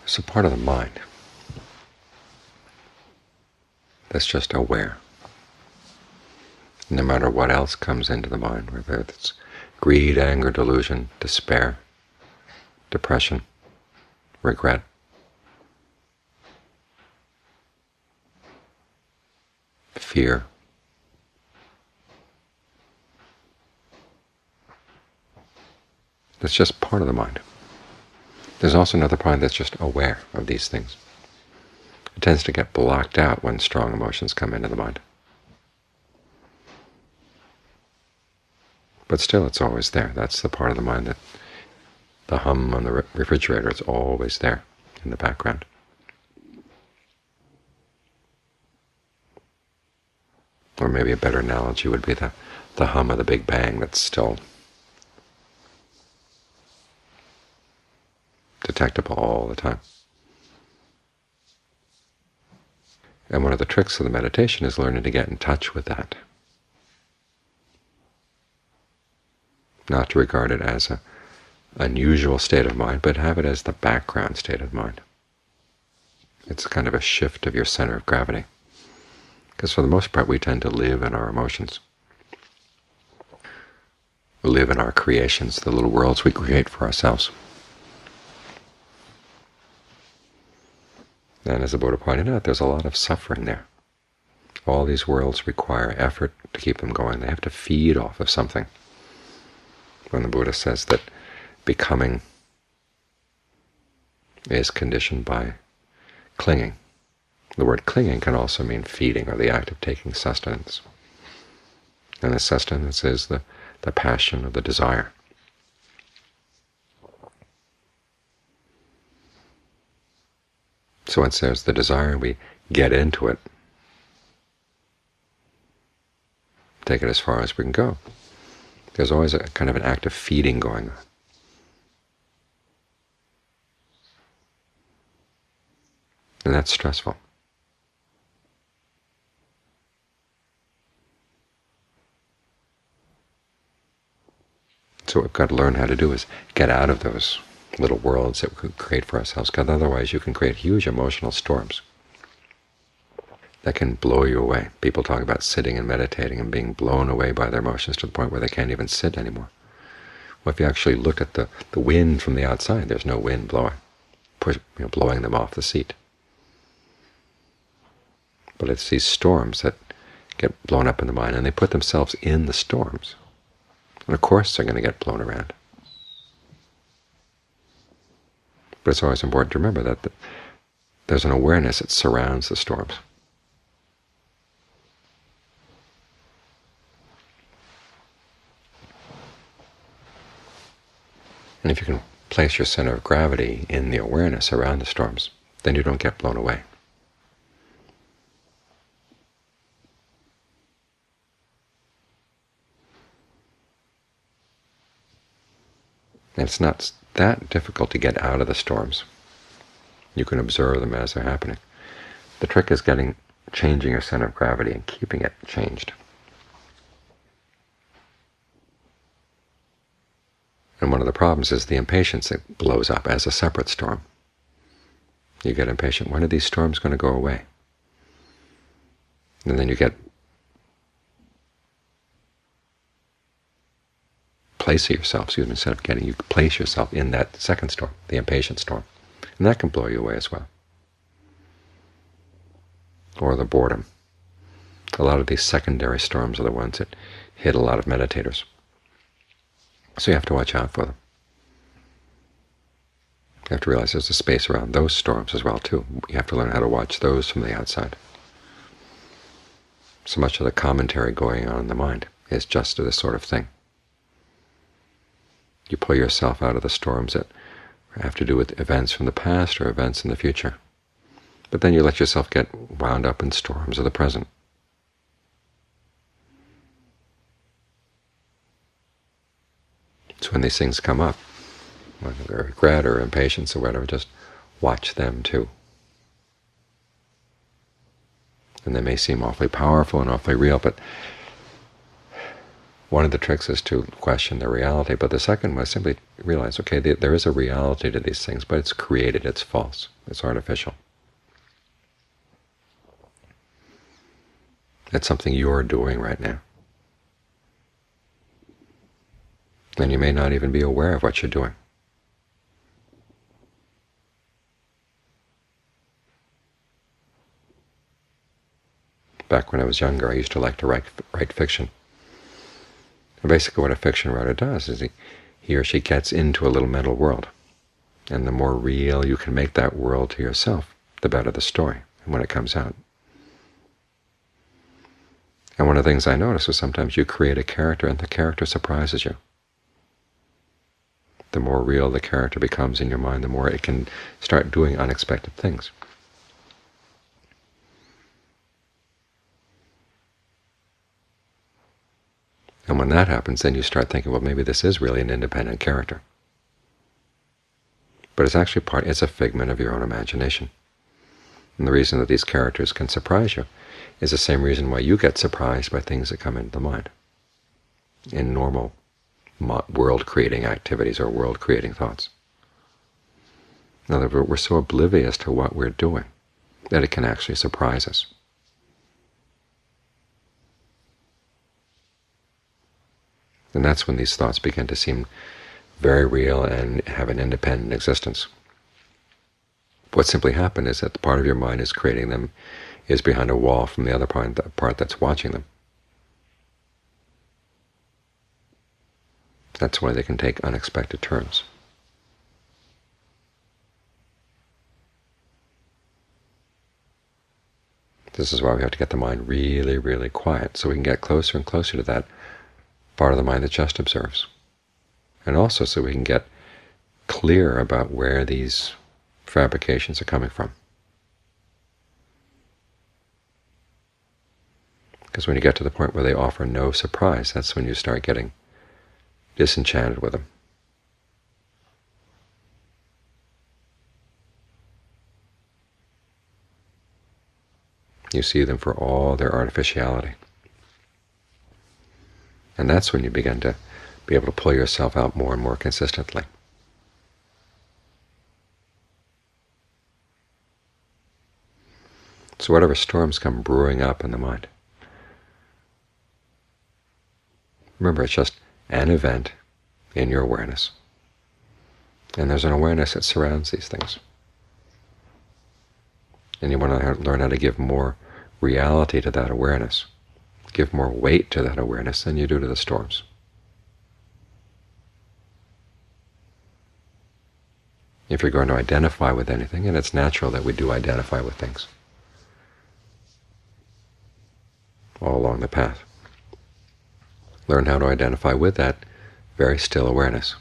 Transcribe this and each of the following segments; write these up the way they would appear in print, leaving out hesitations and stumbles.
There's a part of the mind that's just aware. No matter what else comes into the mind, whether it's greed, anger, delusion, despair, depression, regret, fear, that's just part of the mind. There's also another part that's just aware of these things. It tends to get blocked out when strong emotions come into the mind. But still, it's always there. That's the part of the mind that the hum on the refrigerator is always there in the background. Or maybe a better analogy would be the hum of the Big Bang that's still detectable all the time. And one of the tricks of the meditation is learning to get in touch with that. Not to regard it as an unusual state of mind, but have it as the background state of mind. It's kind of a shift of your center of gravity. Because for the most part, we tend to live in our emotions. We live in our creations, the little worlds we create for ourselves. And as the Buddha pointed out, there's a lot of suffering there. All these worlds require effort to keep them going. They have to feed off of something. When the Buddha says that becoming is conditioned by clinging, the word clinging can also mean feeding, or the act of taking sustenance. And the sustenance is the passion of the desire. So once there's the desire, we get into it, take it as far as we can go. There's always a kind of an act of feeding going on. And that's stressful. So what we've got to learn how to do is get out of those little worlds that we could create for ourselves, because otherwise you can create huge emotional storms that can blow you away. People talk about sitting and meditating and being blown away by their emotions to the point where they can't even sit anymore. Well, if you actually look at the wind from the outside, there's no wind blowing, blowing them off the seat. But it's these storms that get blown up in the mind, and they put themselves in the storms. And of course they're going to get blown around. But it's always important to remember that there's an awareness that surrounds the storms. And if you can place your center of gravity in the awareness around the storms, then you don't get blown away. And it's not that difficult to get out of the storms. You can observe them as they're happening. The trick is changing your center of gravity and keeping it changed. And one of the problems is the impatience that blows up as a separate storm. You get impatient. When are these storms going to go away? And then you place yourself, instead of you place yourself in that second storm, the impatient storm. And that can blow you away as well. Or the boredom. A lot of these secondary storms are the ones that hit a lot of meditators. So you have to watch out for them. You have to realize there's a space around those storms as well, too. You have to learn how to watch those from the outside. So much of the commentary going on in the mind is just this sort of thing. You pull yourself out of the storms that have to do with events from the past or events in the future. But then you let yourself get wound up in storms of the present. So when these things come up, whether they're regret or impatience or whatever, just watch them too. And they may seem awfully powerful and awfully real, but the Buddha says, One of the tricks is to question the reality, but the second was simply realize, okay, there is a reality to these things, but it's created, it's false, it's artificial. It's something you're doing right now. And you may not even be aware of what you're doing. Back when I was younger, I used to like to write fiction. And basically what a fiction writer does is he or she gets into a little mental world. And the more real you can make that world to yourself, the better the story, and when it comes out. And one of the things I noticed was sometimes you create a character and the character surprises you. The more real the character becomes in your mind, the more it can start doing unexpected things. And when that happens, then you start thinking, well, maybe this is really an independent character. But it's actually it's a figment of your own imagination. And the reason that these characters can surprise you is the same reason why you get surprised by things that come into the mind in normal world-creating activities or world-creating thoughts. In other words, we're so oblivious to what we're doing that it can actually surprise us. And that's when these thoughts begin to seem very real and have an independent existence. What simply happened is that the part of your mind is creating them is behind a wall from the other part, the part that's watching them. That's why they can take unexpected turns. This is why we have to get the mind really, really quiet, so we can get closer and closer to that part of the mind that just observes. And also so we can get clear about where these fabrications are coming from. Because when you get to the point where they offer no surprise, that's when you start getting disenchanted with them. You see them for all their artificiality. And that's when you begin to be able to pull yourself out more and more consistently. So whatever storms come brewing up in the mind, remember, it's just an event in your awareness. And there's an awareness that surrounds these things. And you want to learn how to give more reality to that awareness, give more weight to that awareness than you do to the storms. If you're going to identify with anything, and it's natural that we do identify with things all along the path, learn how to identify with that very still awareness.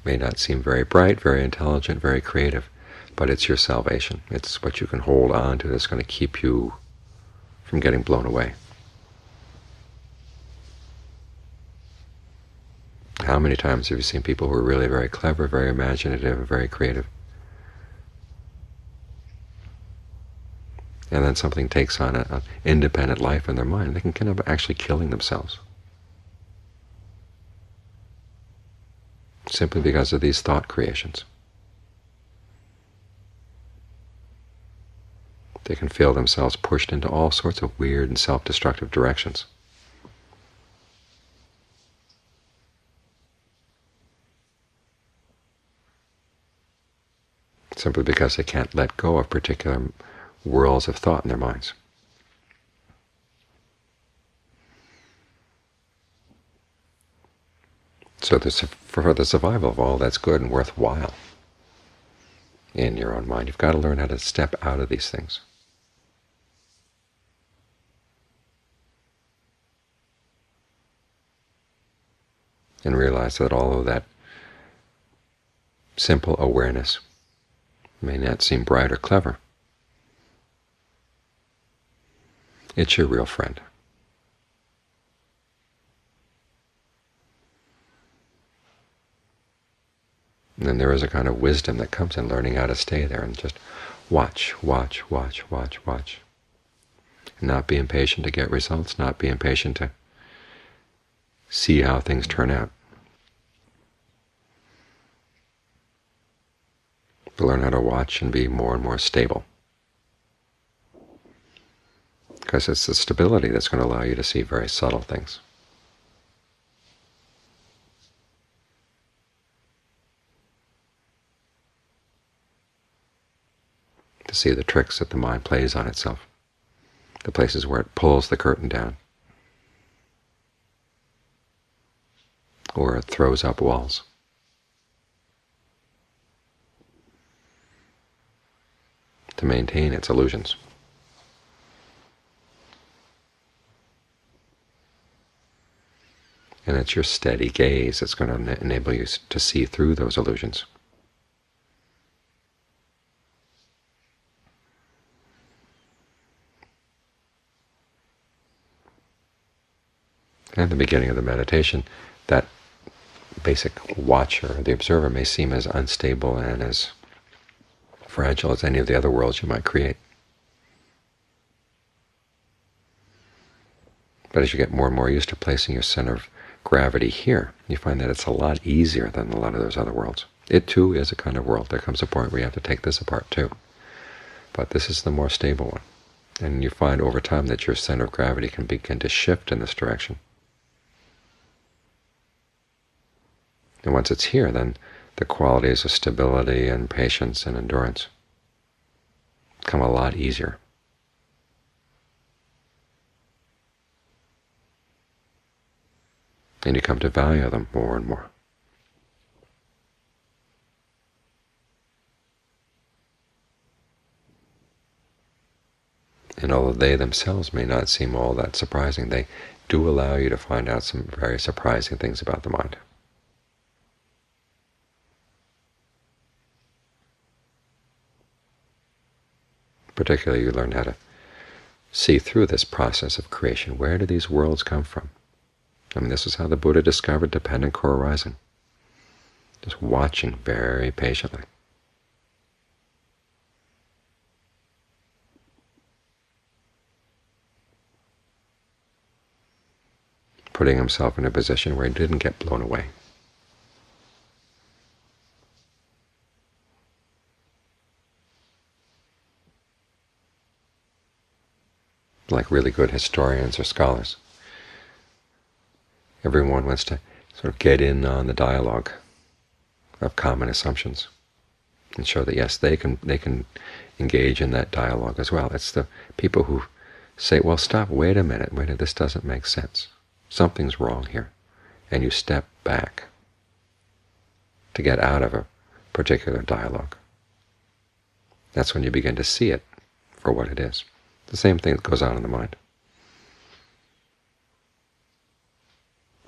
May not seem very bright, very intelligent, very creative, but it's your salvation. It's what you can hold on to that's going to keep you from getting blown away. How many times have you seen people who are really very clever, very imaginative, very creative, and then something takes on an independent life in their mind, they can end up actually killing themselves simply because of these thought creations. They can feel themselves pushed into all sorts of weird and self-destructive directions. Simply because they can't let go of particular whirls of thought in their minds. So for the survival of all that's good and worthwhile in your own mind, you've got to learn how to step out of these things. And realize that all of that simple awareness may not seem bright or clever. It's your real friend. And then there is a kind of wisdom that comes in learning how to stay there and just watch, watch, watch, watch, watch. And not be impatient to get results, not be impatient to see how things turn out. To learn how to watch and be more and more stable. Because it's the stability that's going to allow you to see very subtle things. To see the tricks that the mind plays on itself, the places where it pulls the curtain down, or it throws up walls. To maintain its illusions. And it's your steady gaze that's going to enable you to see through those illusions. And at the beginning of the meditation, that basic watcher, the observer, may seem as unstable and as fragile as any of the other worlds you might create. But as you get more and more used to placing your center of gravity here, you find that it's a lot easier than a lot of those other worlds. It too is a kind of world. There comes a point where you have to take this apart too. But this is the more stable one. And you find over time that your center of gravity can begin to shift in this direction. And once it's here, then the qualities of stability and patience and endurance come a lot easier. And you come to value them more and more. And although they themselves may not seem all that surprising, they do allow you to find out some very surprising things about the mind. Particularly, you learn how to see through this process of creation. Where do these worlds come from? I mean, this is how the Buddha discovered dependent co-arising. Just watching very patiently. Putting himself in a position where he didn't get blown away. Like really good historians or scholars. Everyone wants to sort of get in on the dialogue of common assumptions and show that yes, they can engage in that dialogue as well. It's the people who say, well, stop, wait a minute, this doesn't make sense. Something's wrong here. And you step back to get out of a particular dialogue. That's when you begin to see it for what it is. The same thing that goes on in the mind.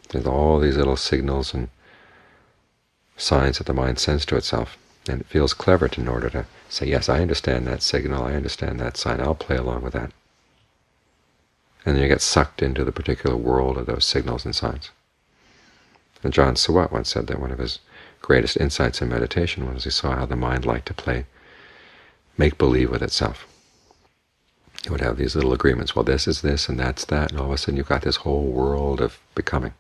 There's all these little signals and signs that the mind sends to itself, and it feels clever in order to say, yes, I understand that signal, I understand that sign, I'll play along with that. And then you get sucked into the particular world of those signals and signs. And John Sawat once said that one of his greatest insights in meditation was he saw how the mind liked to play make-believe with itself. It would have these little agreements, well, this is this and that's that, and all of a sudden you've got this whole world of becoming.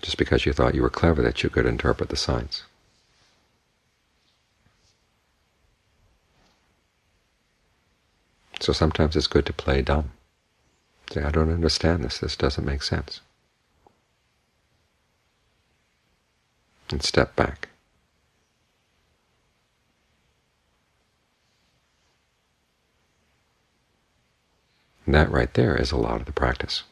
Just because you thought you were clever that you could interpret the signs. So sometimes it's good to play dumb. Say, I don't understand this, this doesn't make sense. And step back. And that right there is a lot of the practice.